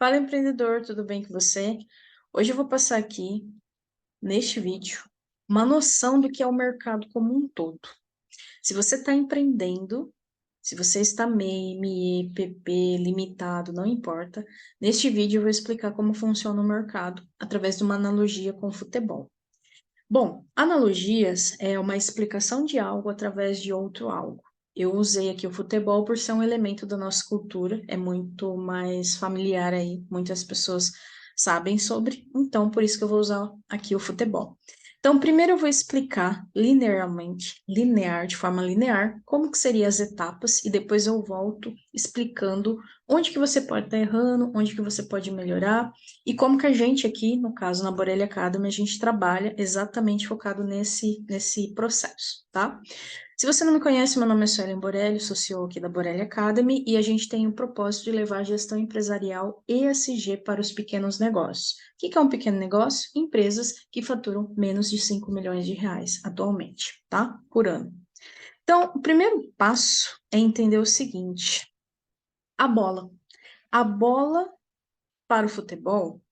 Fala, empreendedor, tudo bem com você? Hoje eu vou passar aqui, neste vídeo, uma noção do que é o mercado como um todo. Se você está empreendendo, se você está MEI, ME, PP, limitado, não importa, neste vídeo eu vou explicar como funciona o mercado através de uma analogia com o futebol. Bom, analogias é uma explicação de algo através de outro algo. Eu usei aqui o futebol por ser um elemento da nossa cultura, é muito mais familiar aí, muitas pessoas sabem sobre, então por isso que eu vou usar aqui o futebol. Então, primeiro eu vou explicar linear, de forma linear, como que seriam as etapas e depois eu volto explicando onde que você pode estar errando, onde que você pode melhorar e como que a gente aqui, no caso na Borelli Academy, a gente trabalha exatamente focado nesse processo, tá? Se você não me conhece, meu nome é Suelen Borelli, sou CEO aqui da Borelli Academy e a gente tem o propósito de levar a gestão empresarial ESG para os pequenos negócios. O que é um pequeno negócio? Empresas que faturam menos de 5 milhões de reais atualmente, tá? Por ano. Então, o primeiro passo é entender o seguinte: a bola. A bola para o futebol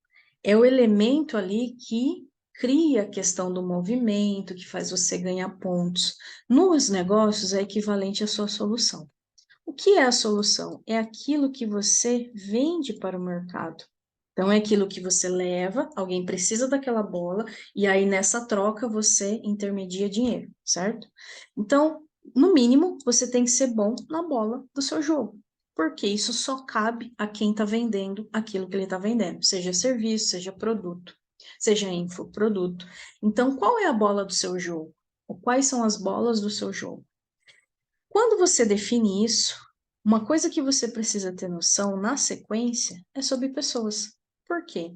é o elemento ali que cria a questão do movimento, que faz você ganhar pontos. Nos negócios é equivalente à sua solução. O que é a solução? É aquilo que você vende para o mercado. Então, é aquilo que você leva, alguém precisa daquela bola, e aí nessa troca você intermedia dinheiro, certo? Então, no mínimo, você tem que ser bom na bola do seu jogo, porque isso só cabe a quem está vendendo aquilo que ele está vendendo, seja serviço, seja produto, seja infoproduto. Então, qual é a bola do seu jogo? Ou quais são as bolas do seu jogo? Quando você define isso, uma coisa que você precisa ter noção na sequência é sobre pessoas. Por quê?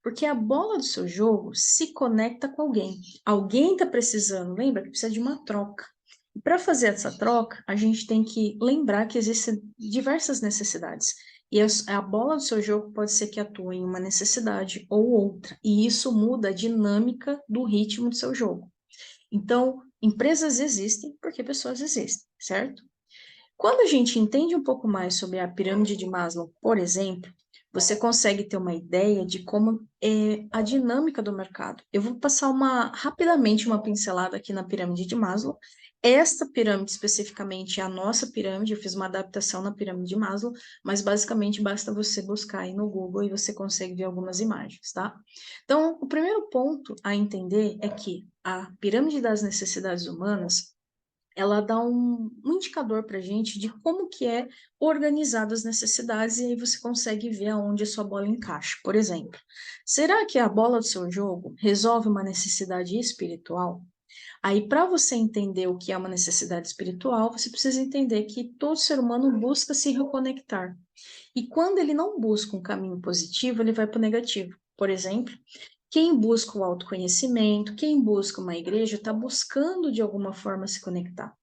Porque a bola do seu jogo se conecta com alguém. Alguém está precisando, lembra que precisa de uma troca. E para fazer essa troca, a gente tem que lembrar que existem diversas necessidades. E a bola do seu jogo pode ser que atue em uma necessidade ou outra. E isso muda a dinâmica do ritmo do seu jogo. Então, empresas existem porque pessoas existem, certo? Quando a gente entende um pouco mais sobre a pirâmide de Maslow, por exemplo, você consegue ter uma ideia de como é a dinâmica do mercado. Eu vou passar rapidamente uma pincelada aqui na pirâmide de Maslow. Esta pirâmide especificamente é a nossa pirâmide, eu fiz uma adaptação na pirâmide de Maslow, mas basicamente basta você buscar aí no Google e você consegue ver algumas imagens, tá? Então, o primeiro ponto a entender é que a pirâmide das necessidades humanas ela dá um indicador para a gente de como que é organizado as necessidades e aí você consegue ver aonde a sua bola encaixa. Por exemplo, será que a bola do seu jogo resolve uma necessidade espiritual? Aí, para você entender o que é uma necessidade espiritual, você precisa entender que todo ser humano busca se reconectar. E quando ele não busca um caminho positivo, ele vai para o negativo. Por exemplo, quem busca o autoconhecimento, quem busca uma igreja, está buscando de alguma forma se conectar.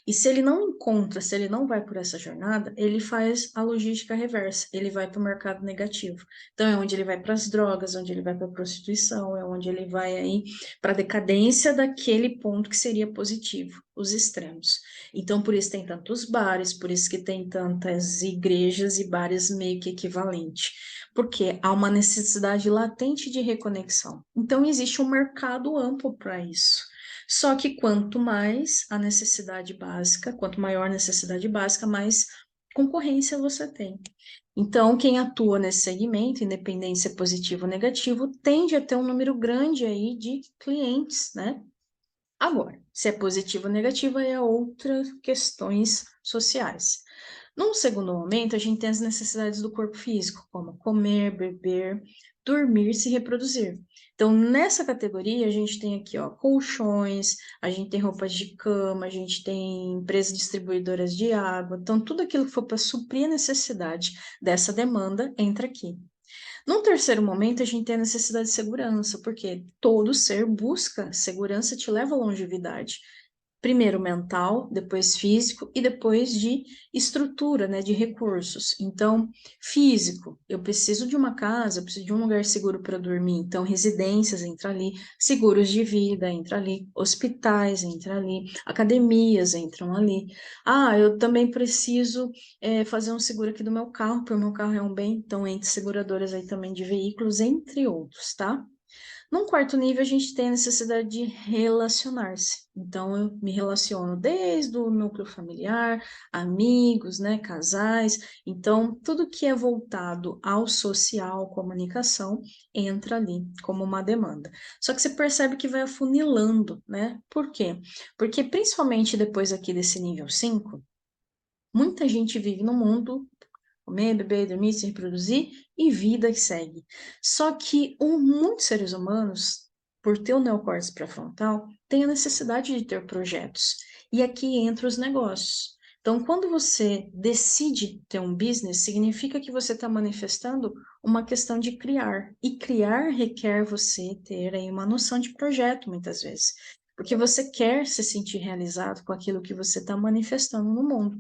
E se ele não encontra, se ele não vai por essa jornada, ele faz a logística reversa, ele vai para o mercado negativo. Então é onde ele vai para as drogas, onde ele vai para a prostituição, é onde ele vai aí para a decadência daquele ponto que seria positivo, os extremos. Então por isso tem tantos bares, por isso que tem tantas igrejas e bares meio que equivalentes, porque há uma necessidade latente de reconexão. Então existe um mercado amplo para isso. Só que quanto mais a necessidade básica, quanto maior a necessidade básica, mais concorrência você tem. Então, quem atua nesse segmento, independente se é positivo ou negativo, tende a ter um número grande aí de clientes, né? Agora, se é positivo ou negativo, aí é outras questões sociais. Num segundo momento, a gente tem as necessidades do corpo físico, como comer, beber, dormir, se reproduzir. Então, nessa categoria, a gente tem aqui, ó, colchões, a gente tem roupas de cama, a gente tem empresas distribuidoras de água. Então, tudo aquilo que for para suprir a necessidade dessa demanda entra aqui. Num terceiro momento, a gente tem a necessidade de segurança, porque todo ser busca segurança, te leva à longevidade. primeiro mental, depois físico e depois de estrutura, né, de recursos. Então, físico, eu preciso de uma casa, eu preciso de um lugar seguro para dormir, então residências entra ali, seguros de vida entra ali, hospitais entra ali, academias entram ali. Ah, eu também preciso fazer um seguro aqui do meu carro, porque o meu carro é um bem, então entre seguradoras aí também de veículos, entre outros, tá? Num quarto nível, a gente tem a necessidade de relacionar-se. Então, eu me relaciono desde o núcleo familiar, amigos, né, casais. Então, tudo que é voltado ao social, comunicação, entra ali como uma demanda. Só que você percebe que vai afunilando, né? Por quê? Porque, principalmente depois aqui desse nível 5, muita gente vive no mundo comer, beber, dormir, se reproduzir e vida que segue. Só que muitos seres humanos, por ter o neocórtex pré-frontal, têm a necessidade de ter projetos. E aqui entra os negócios. Então, quando você decide ter um business, significa que você está manifestando uma questão de criar. E criar requer você ter aí uma noção de projeto, muitas vezes. Porque você quer se sentir realizado com aquilo que você está manifestando no mundo.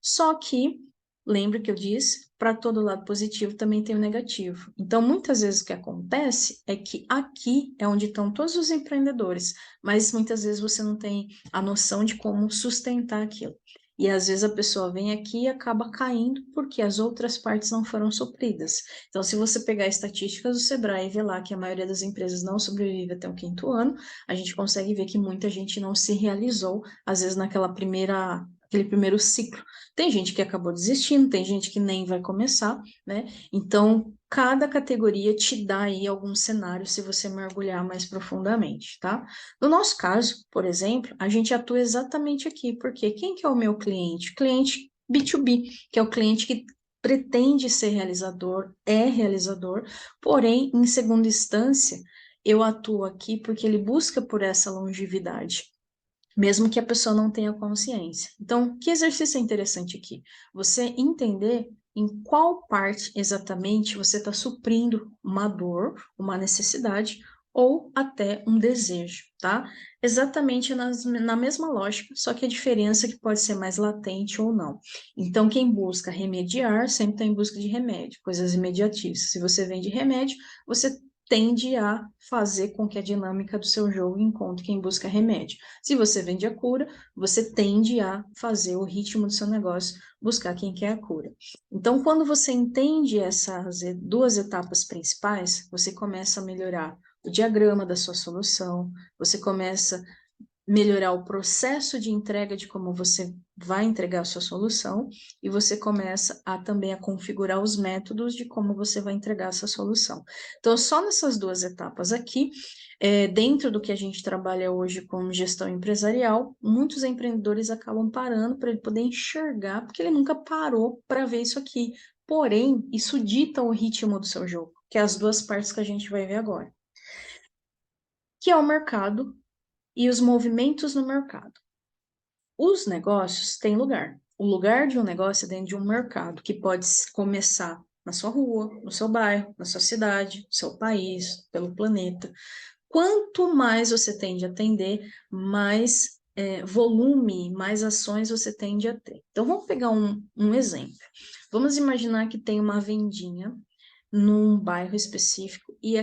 Só que lembra que eu disse, para todo lado positivo também tem o negativo. Então, muitas vezes o que acontece é que aqui é onde estão todos os empreendedores, mas muitas vezes você não tem a noção de como sustentar aquilo. E às vezes a pessoa vem aqui e acaba caindo porque as outras partes não foram supridas. Então, se você pegar estatísticas do Sebrae e ver lá que a maioria das empresas não sobrevive até o 5º ano, a gente consegue ver que muita gente não se realizou, às vezes aquele primeiro ciclo. Tem gente que acabou desistindo, tem gente que nem vai começar, né? Então, cada categoria te dá aí algum cenário se você mergulhar mais profundamente, tá? No nosso caso, por exemplo, a gente atua exatamente aqui, porque quem que é o meu cliente? Cliente B2B, que é o cliente que pretende ser realizador, é realizador, porém, em segunda instância, eu atuo aqui porque ele busca por essa longevidade mesmo que a pessoa não tenha consciência. Então, que exercício é interessante aqui? Você entender em qual parte exatamente você está suprindo uma dor, uma necessidade ou até um desejo, tá? Exatamente na mesma lógica, só que a diferença é que pode ser mais latente ou não. Então, quem busca remediar sempre está em busca de remédio, coisas imediatistas. Se você vende remédio, você tende a fazer com que a dinâmica do seu jogo encontre quem busca remédio. Se você vende a cura, você tende a fazer o ritmo do seu negócio buscar quem quer a cura. Então, quando você entende essas duas etapas principais, você começa a melhorar o diagrama da sua solução, você começa melhorar o processo de entrega de como você vai entregar a sua solução e você começa a também a configurar os métodos de como você vai entregar essa solução. Então, só nessas duas etapas aqui, dentro do que a gente trabalha hoje com gestão empresarial, muitos empreendedores acabam parando para ele poder enxergar, porque ele nunca parou para ver isso aqui. Porém, isso dita o ritmo do seu jogo, que é as duas partes que a gente vai ver agora, que é o mercado e os movimentos no mercado. Os negócios têm lugar. O lugar de um negócio é dentro de um mercado, que pode começar na sua rua, no seu bairro, na sua cidade, no seu país, pelo planeta. Quanto mais você tende a atender, mais volume, mais ações você tende a ter. Então, vamos pegar um exemplo. Vamos imaginar que tem uma vendinha num bairro específico e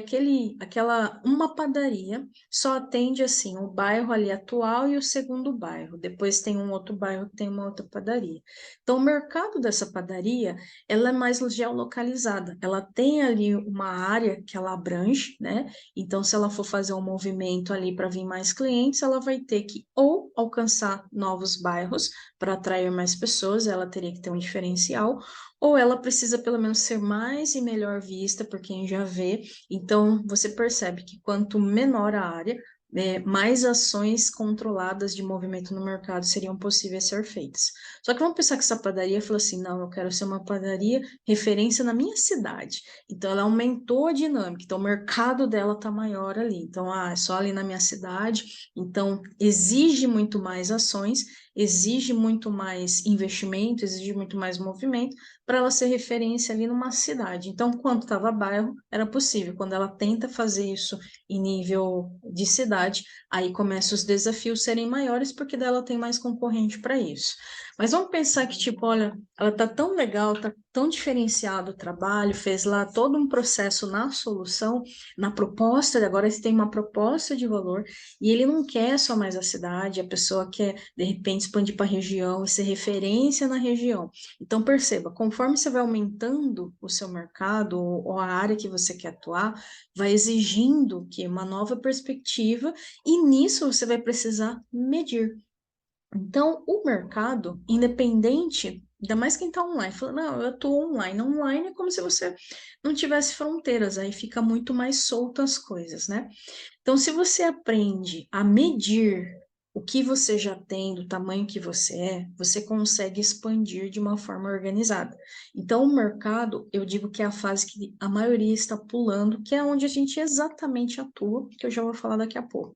uma padaria só atende assim o bairro ali atual e o segundo bairro. Depois tem um outro bairro que tem uma outra padaria. Então o mercado dessa padaria, ela é mais geolocalizada. Ela tem ali uma área que ela abrange, né? Então se ela for fazer um movimento ali para vir mais clientes, ela vai ter que ou alcançar novos bairros para atrair mais pessoas, ela teria que ter um diferencial, ou ela precisa pelo menos ser mais e melhor vista por quem já vê. Então, você percebe que quanto menor a área, mais ações controladas de movimento no mercado seriam possíveis ser feitas. Só que vamos pensar que essa padaria falou assim, não, eu quero ser uma padaria referência na minha cidade. Então, ela aumentou a dinâmica, então o mercado dela está maior ali. Então, é só ali na minha cidade, então exige muito mais ações exige muito mais investimento, exige muito mais movimento para ela ser referência ali numa cidade. Então, quando estava bairro, era possível. Quando ela tenta fazer isso em nível de cidade, aí começam os desafios serem maiores, porque dela tem mais concorrente para isso. Mas vamos pensar que, tipo, olha, ela tá tão legal, tá tão diferenciado o trabalho, fez lá todo um processo na solução, na proposta, agora você tem uma proposta de valor, e ele não quer só mais a cidade, a pessoa quer, de repente, expandir para a região e ser referência na região. Então, perceba, conforme você vai aumentando o seu mercado ou a área que você quer atuar, vai exigindo que uma nova perspectiva, e nisso você vai precisar medir. Então, o mercado, independente, ainda mais quem está online, fala, não, eu estou online. Online é como se você não tivesse fronteiras, aí fica muito mais solto as coisas, né? Então, se você aprende a medir o que você já tem, do tamanho que você consegue expandir de uma forma organizada. Então, o mercado, eu digo que é a fase que a maioria está pulando, que é onde a gente exatamente atua, que eu já vou falar daqui a pouco.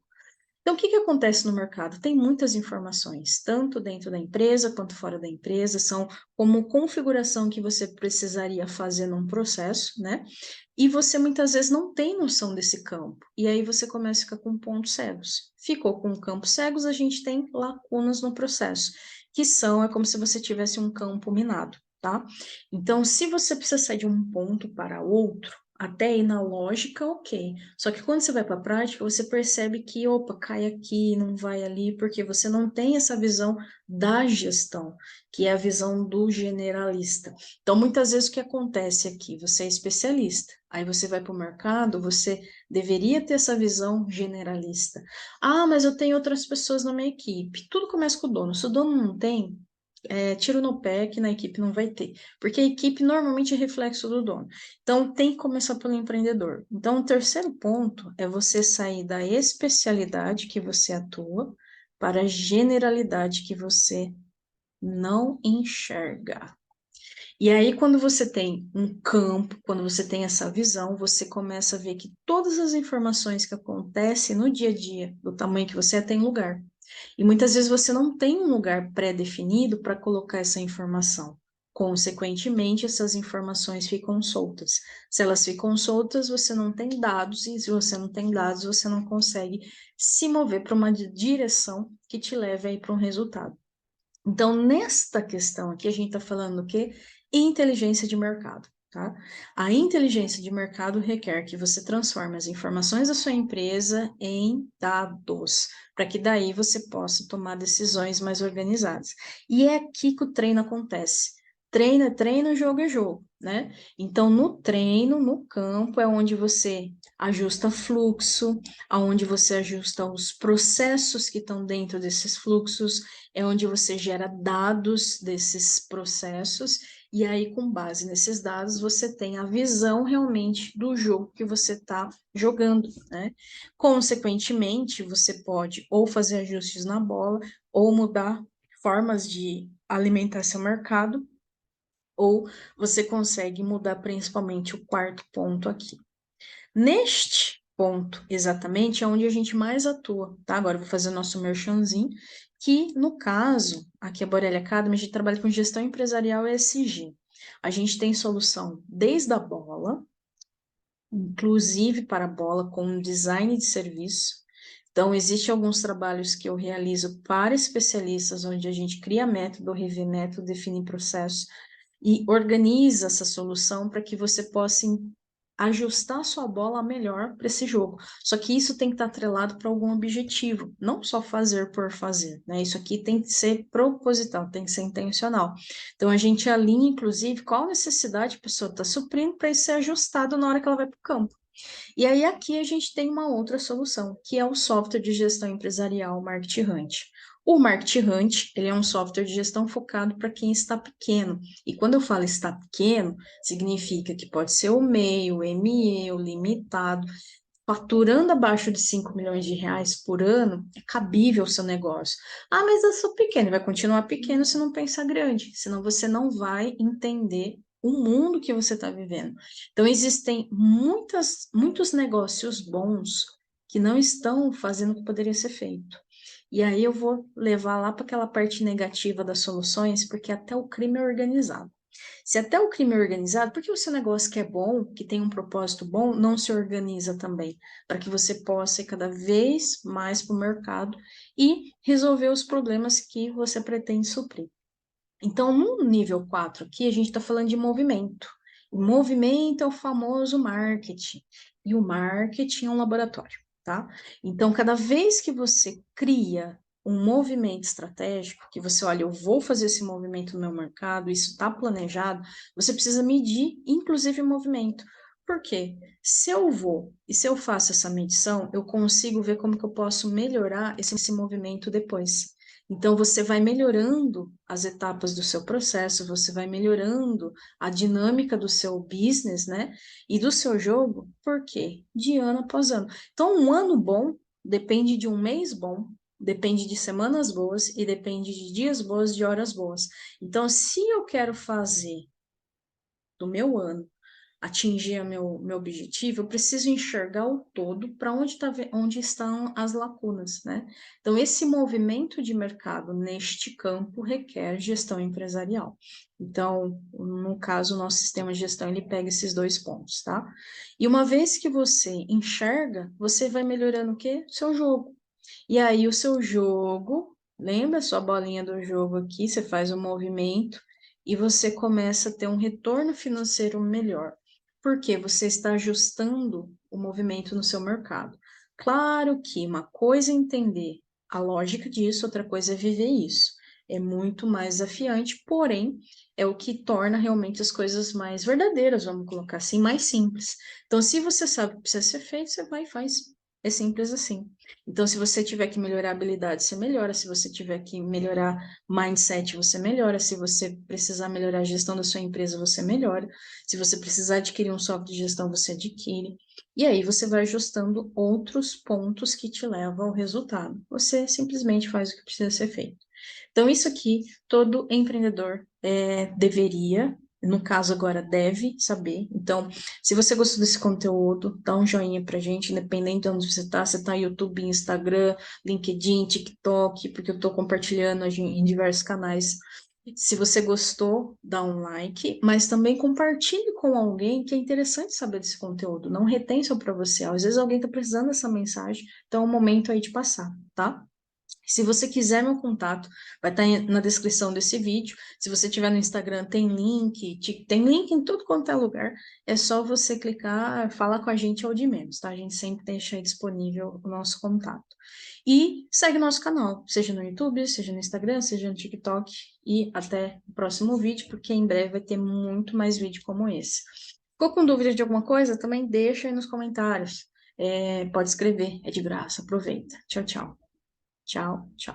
Então, o que que acontece no mercado? Tem muitas informações, tanto dentro da empresa quanto fora da empresa, são como configuração que você precisaria fazer num processo, né? E você muitas vezes não tem noção desse campo. E aí você começa a ficar com pontos cegos. Ficou com campos cegos, a gente tem lacunas no processo, que são, é como se você tivesse um campo minado, tá? Então, se você precisa sair de um ponto para outro, até ir na lógica, ok. Só que quando você vai para a prática, você percebe que, opa, cai aqui, não vai ali, porque você não tem essa visão da gestão, que é a visão do generalista. Então, muitas vezes o que acontece aqui, você é especialista, aí você vai para o mercado, você deveria ter essa visão generalista. Ah, mas eu tenho outras pessoas na minha equipe. Tudo começa com o dono. Se o dono não tem, tiro no pé que na equipe não vai ter, porque a equipe normalmente é reflexo do dono. Então, tem que começar pelo empreendedor. Então, o terceiro ponto é você sair da especialidade que você atua para a generalidade que você não enxerga. E aí, quando você tem um campo, quando você tem essa visão, você começa a ver que todas as informações que acontecem no dia a dia, do tamanho que você é, tem lugar. E muitas vezes você não tem um lugar pré-definido para colocar essa informação. Consequentemente, essas informações ficam soltas. Se elas ficam soltas, você não tem dados, e se você não tem dados, você não consegue se mover para uma direção que te leve aí para um resultado. Então, nesta questão aqui, a gente está falando o quê? Inteligência de mercado, tá? A inteligência de mercado requer que você transforme as informações da sua empresa em dados, para que daí você possa tomar decisões mais organizadas. E é aqui que o treino acontece. Treino é treino, jogo é jogo, né? Então, no treino, no campo, é onde você ajusta fluxo, aonde você ajusta os processos que estão dentro desses fluxos, é onde você gera dados desses processos, e aí, com base nesses dados, você tem a visão realmente do jogo que você está jogando, né? Consequentemente, você pode ou fazer ajustes na bola, ou mudar formas de alimentar seu mercado, ou você consegue mudar principalmente o quarto ponto aqui. Neste ponto, exatamente, é onde a gente mais atua, tá? Agora eu vou fazer o nosso merchanzinho, que no caso, aqui a Borelli Academy, a gente trabalha com gestão empresarial ESG. A gente tem solução desde a bola, inclusive para a bola, com design de serviço. Então, existem alguns trabalhos que eu realizo para especialistas, onde a gente cria método, revê método, define processo e organiza essa solução para que você possa ajustar a sua bola melhor para esse jogo. Só que isso tem que estar atrelado para algum objetivo, não só fazer por fazer, né? Isso aqui tem que ser proposital, tem que ser intencional. Então a gente alinha, inclusive, qual necessidade a pessoa está suprindo para isso ser ajustado na hora que ela vai para o campo. E aí aqui a gente tem uma outra solução, que é o software de gestão empresarial Market Hunt. O Market Hunt, ele é um software de gestão focado para quem está pequeno. E quando eu falo está pequeno, significa que pode ser o MEI, o ME, o limitado. Faturando abaixo de 5 milhões de reais por ano, é cabível o seu negócio. Ah, mas eu sou pequeno, vai continuar pequeno se não pensar grande, senão você não vai entender o mundo que você está vivendo. Então, existem muitos negócios bons que não estão fazendo o que poderia ser feito. E aí eu vou levar lá para aquela parte negativa das soluções, porque até o crime é organizado. Se até o crime é organizado, por que o seu negócio que é bom, que tem um propósito bom, não se organiza também? Para que você possa ir cada vez mais para o mercado e resolver os problemas que você pretende suprir. Então, no nível 4 aqui, a gente está falando de movimento. O movimento é o famoso marketing. E o marketing é um laboratório, tá? Então, cada vez que você cria um movimento estratégico, que você olha, eu vou fazer esse movimento no meu mercado, isso está planejado, você precisa medir, inclusive, o movimento. Por quê? Se eu vou e se eu faço essa medição, eu consigo ver como que eu posso melhorar esse movimento depois. Então, você vai melhorando as etapas do seu processo, você vai melhorando a dinâmica do seu business, né? E do seu jogo, por quê? De ano após ano. Então, um ano bom depende de um mês bom, depende de semanas boas e depende de dias bons, de horas boas. Então, se eu quero fazer do meu ano atingir meu objetivo, eu preciso enxergar o todo para onde estão as lacunas, né? Então, esse movimento de mercado neste campo requer gestão empresarial. Então, no caso, o nosso sistema de gestão, ele pega esses dois pontos, tá? E uma vez que você enxerga, você vai melhorando o quê? Seu jogo. E aí, o seu jogo, lembra a sua bolinha do jogo aqui? Você faz um movimento e você começa a ter um retorno financeiro melhor. Porque você está ajustando o movimento no seu mercado. Claro que uma coisa é entender a lógica disso, outra coisa é viver isso. É muito mais desafiante, porém, é o que torna realmente as coisas mais verdadeiras, vamos colocar assim, mais simples. Então, se você sabe o que precisa ser feito, você vai e faz. É simples assim. Então, se você tiver que melhorar a habilidade, você melhora. Se você tiver que melhorar mindset, você melhora. Se você precisar melhorar a gestão da sua empresa, você melhora. Se você precisar adquirir um software de gestão, você adquire. E aí você vai ajustando outros pontos que te levam ao resultado. Você simplesmente faz o que precisa ser feito. Então, isso aqui, todo empreendedor deveria, no caso agora, deve saber. Então, se você gostou desse conteúdo, dá um joinha pra gente, independente de onde você tá no YouTube, Instagram, LinkedIn, TikTok, porque eu tô compartilhando em diversos canais. Se você gostou, dá um like, mas também compartilhe com alguém que é interessante saber desse conteúdo. Não retém só para você. Às vezes alguém está precisando dessa mensagem, então é o momento aí de passar, tá? Se você quiser meu contato, vai estar na descrição desse vídeo. Se você tiver no Instagram, tem link em tudo quanto é lugar. É só você clicar, falar com a gente ou de menos, tá? A gente sempre deixa aí disponível o nosso contato. E segue nosso canal, seja no YouTube, seja no Instagram, seja no TikTok. E até o próximo vídeo, porque em breve vai ter muito mais vídeo como esse. Ficou com dúvida de alguma coisa? Também deixa aí nos comentários. Pode escrever, é de graça. Aproveita. Tchau, tchau. Tchau, tchau.